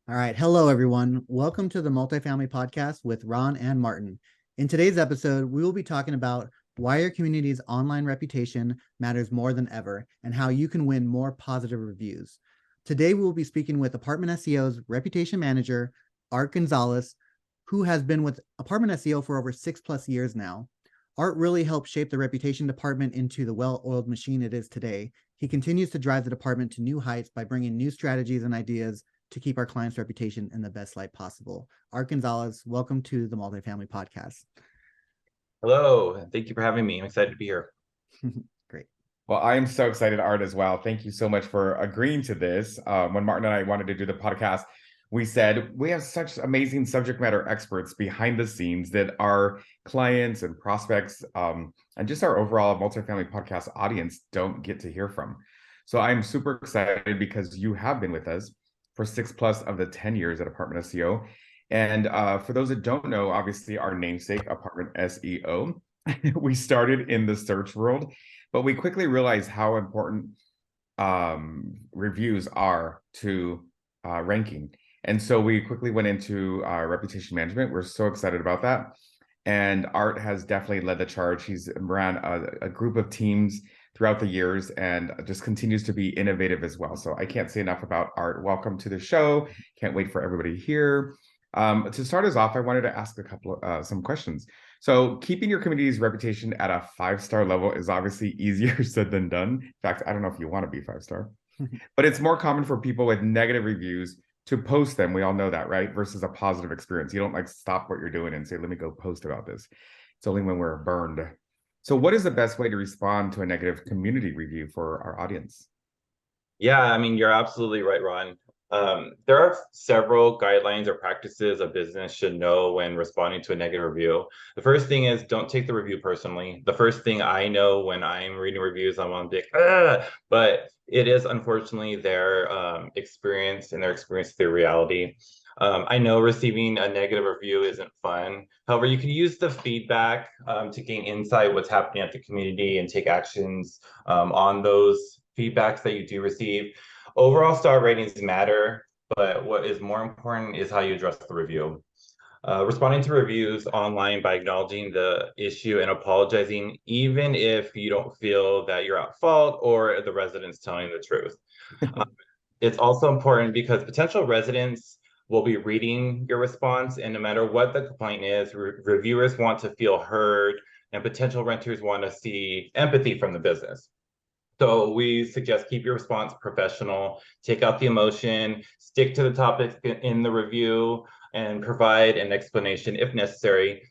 All right. Hello, everyone. Welcome to the Multifamily Podcast with Ronn and Martin. In today's episode, we will be talking about why your community's online reputation matters more than ever and how you can win more positive reviews. Today, we will be speaking with Apartment SEO's reputation manager, Art Gonzales, who has been with Apartment SEO for over 6+ years now. Art really helped shape the reputation department into the well-oiled machine it is today. He continues to drive the department to new heights by bringing new strategies and ideas to keep our client's reputation in the best light possible. Art Gonzales, welcome to the Multifamily Podcast. Hello, thank you for having me. I'm excited to be here. Great. Well, I am so excited, Art, as well. Thank you so much for agreeing to this. When Martin and I wanted to do the podcast, we said we have such amazing subject matter experts behind the scenes that our clients and prospects and just our overall multifamily podcast audience don't get to hear from. So I'm super excited because you have been with us for 6+ of the 10 years at Apartment SEO. And for those that don't know, obviously our namesake, Apartment SEO, we started in the search world, but we quickly realized how important reviews are to ranking. And so we quickly went into reputation management. We're so excited about that. And Art has definitely led the charge. He's ran a group of teams throughout the years and just continues to be innovative as well. So I can't say enough about Art. Welcome to the show. Can't wait for everybody here. To start us off, I wanted to ask a couple of some questions. So keeping your community's reputation at a 5-star level is obviously easier said than done. In fact, I don't know if you want to be 5-star, but it's more common for people with negative reviews to post them. We all know that, right? Versus a positive experience. You don't like stop what you're doing and say, let me go post about this. It's only when we're burned. So what is the best way to respond to a negative community review for our audience? Yeah, I mean, you're absolutely right, Ron. There are several guidelines or practices a business should know when responding to a negative review. The first thing is don't take the review personally. The first thing I know when I'm reading reviews, I'm on big, but it is unfortunately their experience and their experience their reality. I know receiving a negative review isn't fun. However, you can use the feedback to gain insight what's happening at the community and take actions on those feedbacks that you do receive. Overall star ratings matter, but what is more important is how you address the review. Responding to reviews online by acknowledging the issue and apologizing, even if you don't feel that you're at fault or the resident's telling the truth. It's also important because potential residents will be reading your response, and no matter what the complaint is, reviewers want to feel heard, and potential renters want to see empathy from the business. So we suggest keep your response professional, take out the emotion, stick to the topic in the review, and provide an explanation if necessary.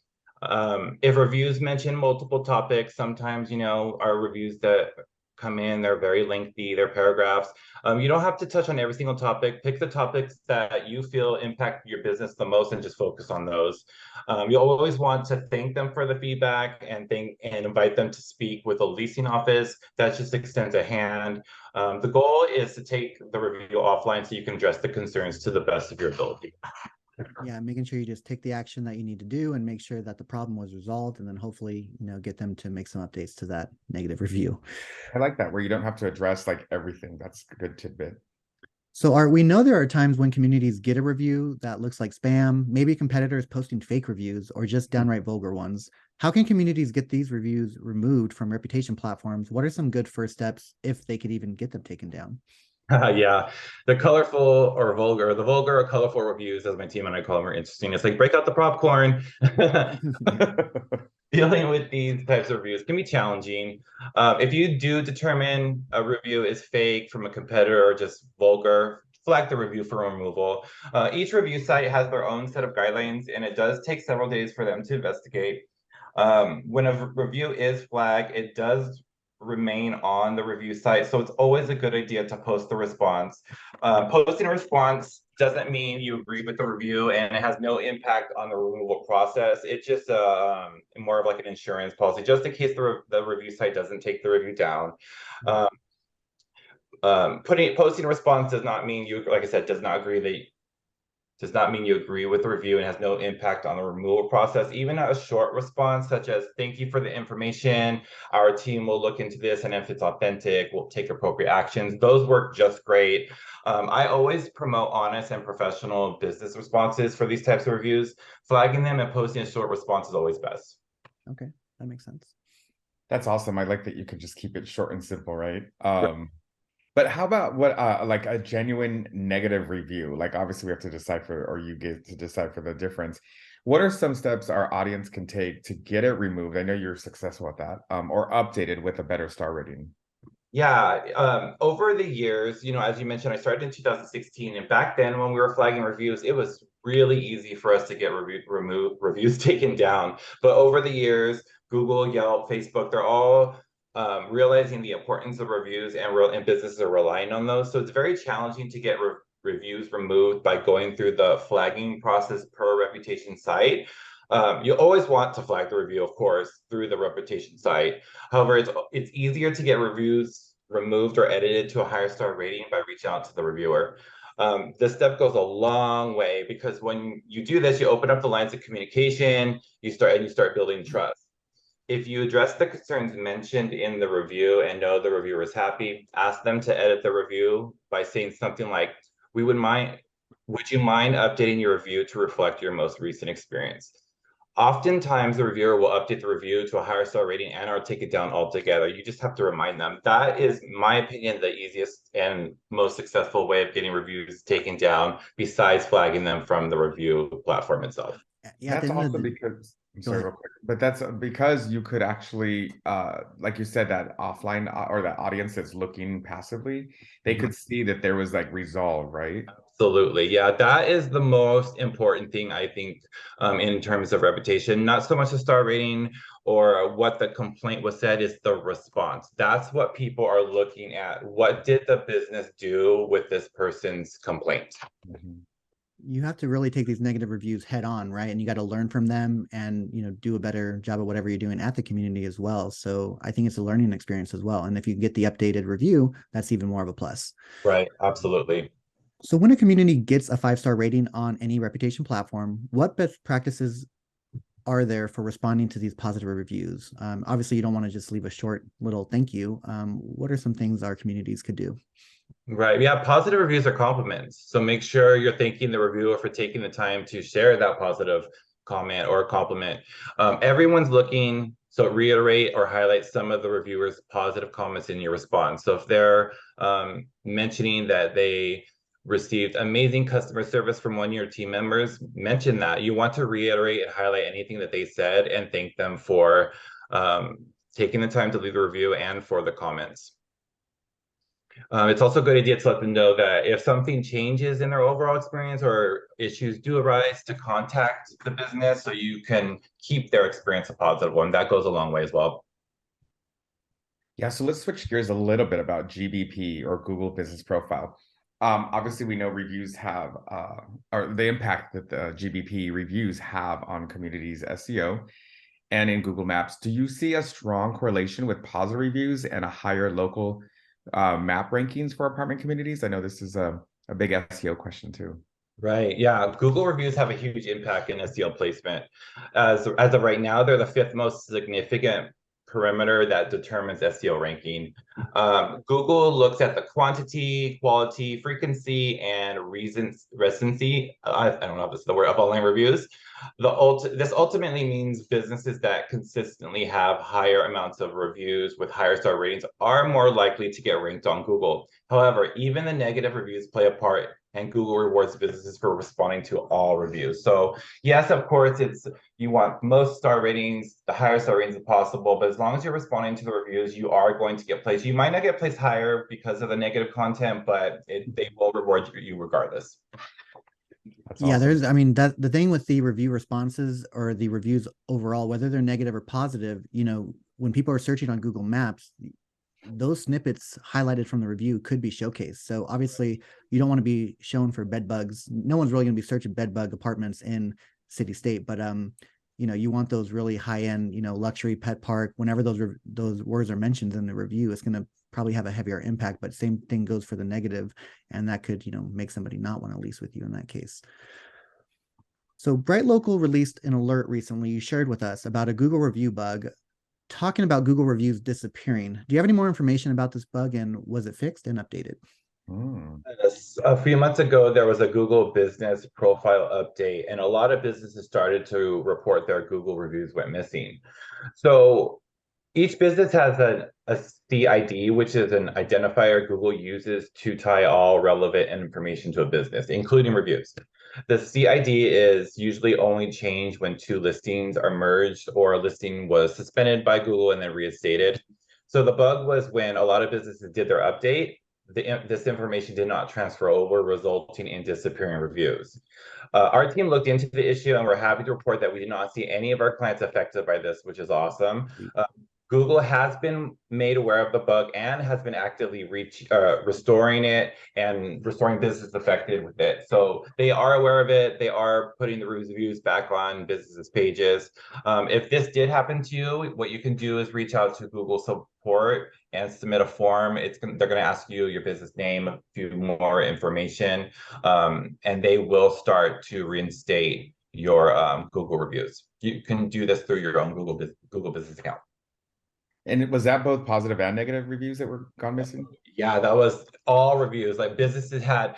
If reviews mention multiple topics, sometimes, our reviews that come in, they're very lengthy, they're paragraphs. You don't have to touch on every single topic. Pick the topics that you feel impact your business the most and just focus on those. You'll always want to thank them for the feedback and invite them to speak with a leasing office. That just extends a hand. The goal is to take the review offline so you can address the concerns to the best of your ability. Yeah, making sure you just take the action that you need to do and make sure that the problem was resolved, and then hopefully, get them to make some updates to that negative review. I like that, where you don't have to address like everything. That's a good tidbit. So Art, we know there are times when communities get a review that looks like spam, maybe competitors posting fake reviews or just downright vulgar ones. How can communities get these reviews removed from reputation platforms? What are some good first steps if they could even get them taken down? Yeah, the vulgar or colorful reviews, as my team and I call them, are interesting. It's like break out the popcorn. Dealing with these types of reviews can be challenging. If you do determine a review is fake from a competitor or just vulgar, flag the review for removal. Each review site has their own set of guidelines, and it does take several days for them to investigate. When a review is flagged, it does remain on the review site. So it's always a good idea to post the response. Posting a response doesn't mean you agree with the review, and it has no impact on the removal process. It's just more of like an insurance policy, just in case the review site doesn't take the review down. Posting a response does not mean you, like I said, does not agree that does not mean you agree with the review and has no impact on the removal process. Even a short response such as, thank you for the information, our team will look into this, and if it's authentic, we'll take appropriate actions. Those work just great. I always promote honest and professional business responses for these types of reviews. Flagging them and posting a short response is always best. Okay, that makes sense. That's awesome. I like that you could just keep it short and simple, right? But how about what like a genuine negative review? Like obviously we have to decipher, or you get to decipher the difference. What are some steps our audience can take to get it removed? I know you're successful at that, or updated with a better star rating. Yeah, over the years, as you mentioned, I started in 2016, and back then when we were flagging reviews, it was really easy for us to get reviews taken down. But over the years, Google, Yelp, Facebook, they're all realizing the importance of reviews, and businesses are relying on those. So it's very challenging to get reviews removed by going through the flagging process per reputation site. You always want to flag the review, of course, through the reputation site. However, it's easier to get reviews removed or edited to a higher star rating by reaching out to the reviewer. This step goes a long way, because when you do this, you open up the lines of communication, you start building trust. If you address the concerns mentioned in the review and know the reviewer is happy, ask them to edit the review by saying something like, would you mind updating your review to reflect your most recent experience? Oftentimes, the reviewer will update the review to a higher star rating and/or take it down altogether. You just have to remind them. That is, in my opinion, the easiest and most successful way of getting reviews taken down, besides flagging them from the review platform itself. Yeah, That's also because, I'm sorry, real quick, but that's because you could actually, like you said, that offline or that audience that's looking passively, they could see that there was like resolve, right? Absolutely. Yeah, that is the most important thing, I think, in terms of reputation. Not so much the star rating or what the complaint was said, is the response. That's what people are looking at. What did the business do with this person's complaint? You have to really take these negative reviews head on, right? And you got to learn from them and, do a better job of whatever you're doing at the community as well. So I think it's a learning experience as well. And if you get the updated review, that's even more of a plus. Right. Absolutely. So when a community gets a 5-star rating on any reputation platform, what best practices are there for responding to these positive reviews? Obviously, you don't want to just leave a short little thank you. What are some things our communities could do? Right. Yeah. Positive reviews are compliments. So make sure you're thanking the reviewer for taking the time to share that positive comment or compliment. Everyone's looking. So reiterate or highlight some of the reviewer's positive comments in your response. So if they're mentioning that they received amazing customer service from one of your team members, mention that. You want to reiterate and highlight anything that they said and thank them for taking the time to leave the review and for the comments. It's also a good idea to let them know that if something changes in their overall experience or issues do arise, to contact the business so you can keep their experience a positive one. That goes a long way as well. Yeah, so let's switch gears a little bit about GBP, or Google Business Profile. Obviously, we know reviews have, or the impact that the GBP reviews have on communities' SEO and in Google Maps. Do you see a strong correlation with positive reviews and a higher local map rankings for apartment communities? I know this is a big SEO question too. Right. Yeah. Google reviews have a huge impact in SEO placement. As of right now, they're the 5th most significant parameter that determines SEO ranking. Google looks at the quantity, quality, frequency, and recency. I don't know if this is the word, of online reviews. This ultimately means businesses that consistently have higher amounts of reviews with higher star ratings are more likely to get ranked on Google. However, even the negative reviews play a part, and Google rewards businesses for responding to all reviews. So yes, of course, you want most star ratings, the higher star ratings as possible, but as long as you're responding to the reviews, you are going to get placed. You might not get placed higher because of the negative content, but they will reward you regardless. That's Yeah, awesome. that the thing with the review responses or the reviews overall, whether they're negative or positive, when people are searching on Google Maps, those snippets highlighted from the review could be showcased. So obviously you don't want to be shown for bed bugs. No one's really going to be searching bed bug apartments in city state, but you want those really high end, luxury pet park. Whenever those words are mentioned in the review, it's going to probably have a heavier impact. But same thing goes for the negative, and that could make somebody not want to lease with you in that case. So Bright Local released an alert recently you shared with us about a Google review bug, talking about Google reviews disappearing. Do you have any more information about this bug, and was it fixed and updated? Yes. A few months ago, there was a Google business profile update, and a lot of businesses started to report their Google reviews went missing. So each business has a CID, which is an identifier Google uses to tie all relevant information to a business, including reviews. The CID is usually only changed when two listings are merged or a listing was suspended by Google and then reinstated. So the bug was when a lot of businesses did their update, this information did not transfer over, resulting in disappearing reviews. Our team looked into the issue and we're happy to report that we did not see any of our clients affected by this, which is awesome. Google has been made aware of the bug and has been actively restoring it and restoring businesses affected with it. So they are aware of it. They are putting the reviews back on businesses' pages. If this did happen to you, what you can do is reach out to Google support and submit a form. They're going to ask you your business name, a few more information, and they will start to reinstate your Google reviews. You can do this through your own Google business account. And was that both positive and negative reviews that were gone missing? Yeah, that was all reviews. Like businesses I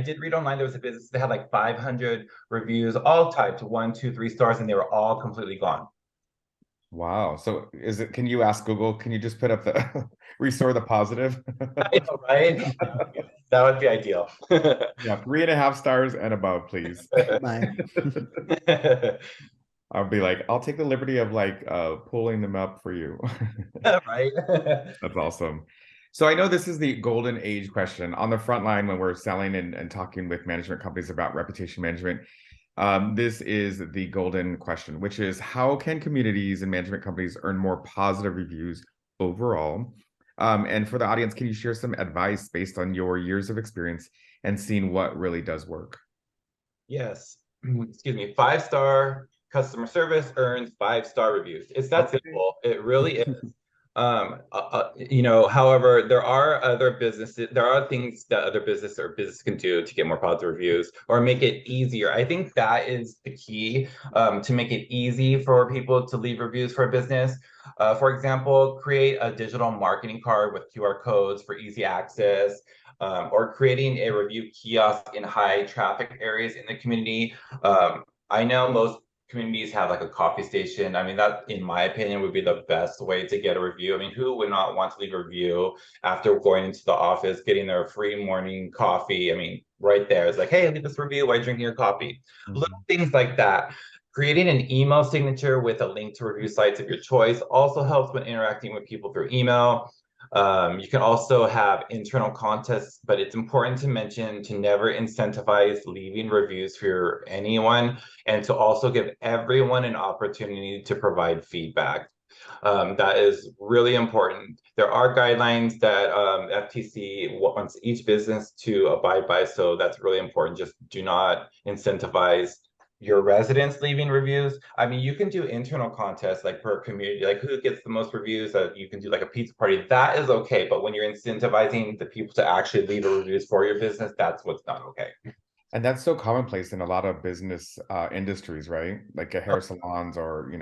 did read online, there was a business that had like 500 reviews, all typed 1, 2, 3 stars, and they were all completely gone. Wow. So can you ask Google, can you just put up the restore the positive? I know, right? That would be ideal. Yeah, 3.5 stars and above, please. Bye. I'll be like, I'll take the liberty of like pulling them up for you. Right. That's awesome. So I know this is the golden age question on the front line when we're selling and talking with management companies about reputation management. This is the golden question, which is how can communities and management companies earn more positive reviews overall? And for the audience, can you share some advice based on your years of experience and seeing what really does work? Yes. Excuse me. 5-star customer service earns 5-star reviews. It's that simple. It really is. However, there are things that other businesses can do to get more positive reviews or make it easier. I think that is the key, to make it easy for people to leave reviews for a business. For example, create a digital marketing card with QR codes for easy access, or creating a review kiosk in high traffic areas in the community. I know most communities have like a coffee station. I mean, that, in my opinion, would be the best way to get a review. I mean, who would not want to leave a review after going into the office, getting their free morning coffee? I mean, right there, it's like, hey, leave this review while you're drinking your coffee. Little things like that. Creating an email signature with a link to review sites of your choice also helps when interacting with people through email. You can also have internal contests, but it's important to mention to never incentivize leaving reviews for anyone, and to also give everyone an opportunity to provide feedback. That is really important. There are guidelines that FTC wants each business to abide by, so that's really important. Just do not incentivize your residents leaving reviews. I mean, you can do internal contests like per community, like who gets the most reviews. You can do like a pizza party. That is okay. But when you're incentivizing the people to actually leave reviews for your business, that's what's not okay. And that's so commonplace in a lot of business industries, right? Like hair salons or,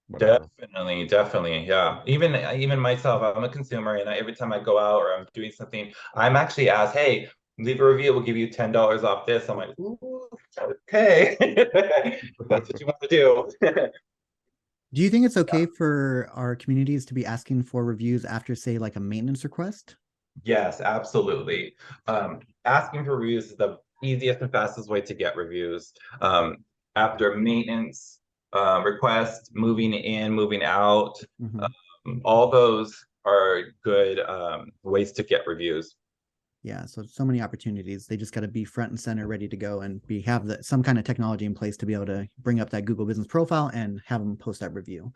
whatever. Definitely. Yeah. Even myself, I'm a consumer, and every time I go out or I'm doing something, I'm actually asked, hey, leave a review, we'll give you $10 off this. I'm like, ooh, okay. That's what you want to do. Do you think it's okay for our communities to be asking for reviews after, say, like a maintenance request? Yes, absolutely. Asking for reviews is the easiest and fastest way to get reviews. After maintenance request, moving in, moving out, all those are good ways to get reviews. Yeah, so many opportunities. They just got to be front and center, ready to go, and have some kind of technology in place to be able to bring up that Google business profile and have them post that review,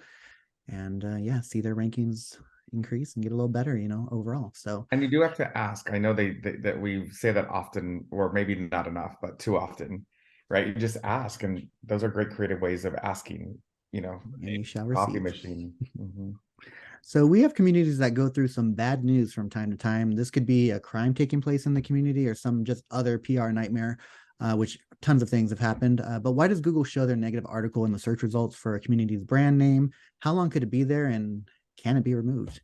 and see their rankings increase and get a little better, overall. So, and you do have to ask. I know that we say that often, or maybe not enough, but too often, right? You just ask, and those are great creative ways of asking. And you shall Coffee receive. machine. So we have communities that go through some bad news from time to time. This could be a crime taking place in the community or some just other PR nightmare. which tons of things have happened. But why does Google show their negative article in the search results for a community's brand name? How long could it be there, and can it be removed?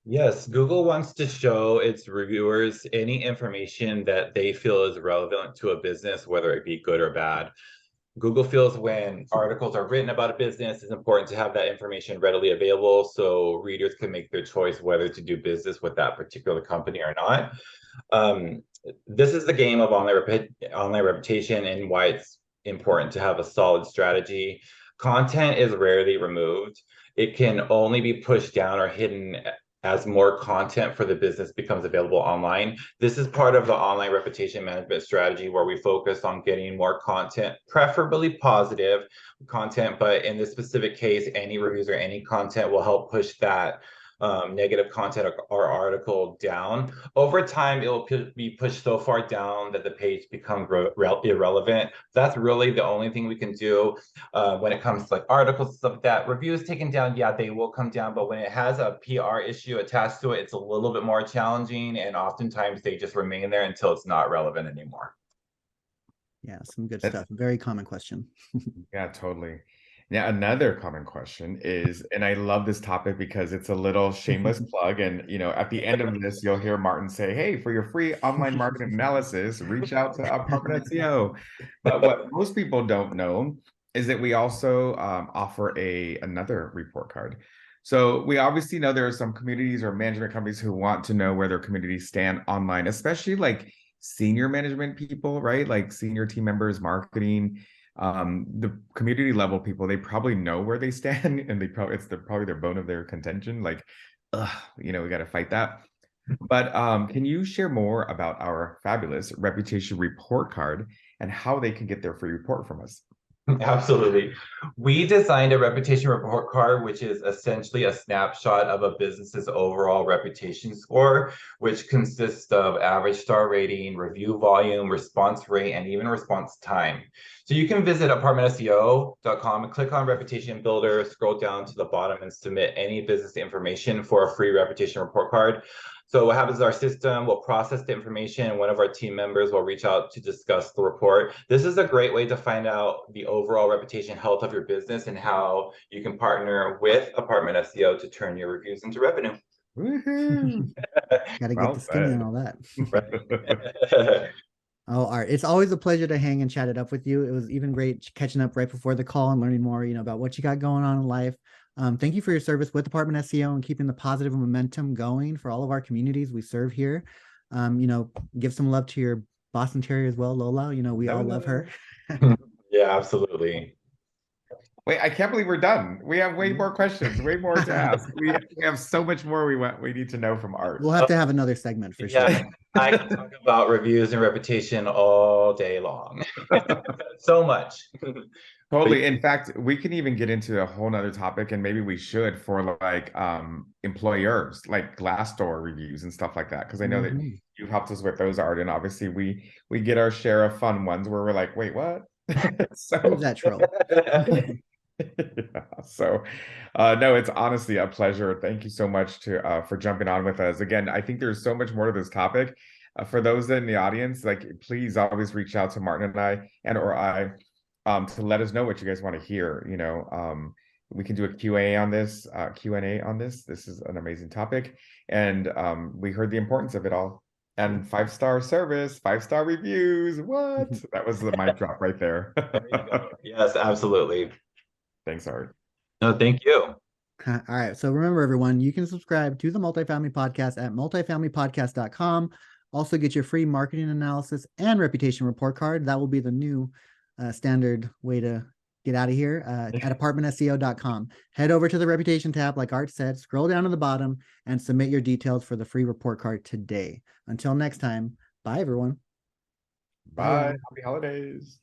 Yes, Google wants to show its reviewers any information that they feel is relevant to a business, whether it be good or bad. Google feels when articles are written about a business, it's important to have that information readily available so readers can make their choice whether to do business with that particular company or not. This is the game of online reputation and why it's important to have a solid strategy. Content is rarely removed. It can only be pushed down or hidden as more content for the business becomes available online. This is part of the online reputation management strategy where we focus on getting more content, preferably positive content, but in this specific case, any reviews or any content will help push that negative content or article down. Over time, it will be pushed so far down that the page becomes irrelevant. That's really the only thing we can do when it comes to like articles and stuff like that. Reviews taken down, yeah, they will come down, but when it has a PR issue attached to it, it's a little bit more challenging, and oftentimes they just remain there until it's not relevant anymore. Yeah, some good stuff. Very common question. Yeah, totally. Now, another common question is, and I love this topic because it's a little shameless plug. And, at the end of this, you'll hear Martin say, hey, for your free online marketing analysis, reach out to Apartment SEO. But what most people don't know is that we also offer another report card. So we obviously know there are some communities or management companies who want to know where their communities stand online, especially like senior management people, right? Like senior team members, marketing, the community level people, they probably know where they stand, and it's probably their bone of their contention. Like, we got to fight that. But can you share more about our fabulous reputation report card and how they can get their free report from us? Absolutely. We designed a reputation report card, which is essentially a snapshot of a business's overall reputation score, which consists of average star rating, review volume, response rate, and even response time. So you can visit apartmentseo.com and click on Reputation Builder, scroll down to the bottom and submit any business information for a free reputation report card. So what happens is our system will process the information, and one of our team members will reach out to discuss the report. This is a great way to find out the overall reputation health of your business and how you can partner with Apartment SEO to turn your reviews into revenue. Woohoo! Gotta get the skinny and all that. Right. Oh, Art, it's always a pleasure to hang and chat it up with you. It was even great catching up right before the call and learning more, about what you got going on in life. Thank you for your service with Apartment SEO and keeping the positive momentum going for all of our communities we serve here. Give some love to your Boston Terrier as well, Lola. We all love her. Yeah, absolutely. Wait, I can't believe we're done. We have way more questions, way more to ask. We have so much more we need to know from Art. We'll have to have another segment for sure. I can talk about reviews and reputation all day long. So much. Totally. In fact, we can even get into a whole nother topic, and maybe we should, for like employers, like Glassdoor reviews and stuff like that, because I know that you've helped us with those, Art, and obviously we get our share of fun ones where we're like, wait, what? So who's that troll? Yeah, so no, it's honestly a pleasure. Thank you so much for jumping on with us. Again, I think there's so much more to this topic. For those in the audience, like, please always reach out to Martin and I to let us know what you guys want to hear. We can do a Q&A on this. This is an amazing topic, and we heard the importance of it all. And 5-star service, 5-star reviews. What? That was the mic drop right there. Yes, absolutely. Thanks, Art. No, thank you. All right. So remember, everyone, you can subscribe to the Multifamily Podcast at multifamilypodcast.com. Also get your free marketing analysis and reputation report card. That will be the new standard way to get out of here at apartmentseo.com. Head over to the reputation tab, like Art said, scroll down to the bottom and submit your details for the free report card today. Until next time, bye, everyone. Bye. Happy holidays.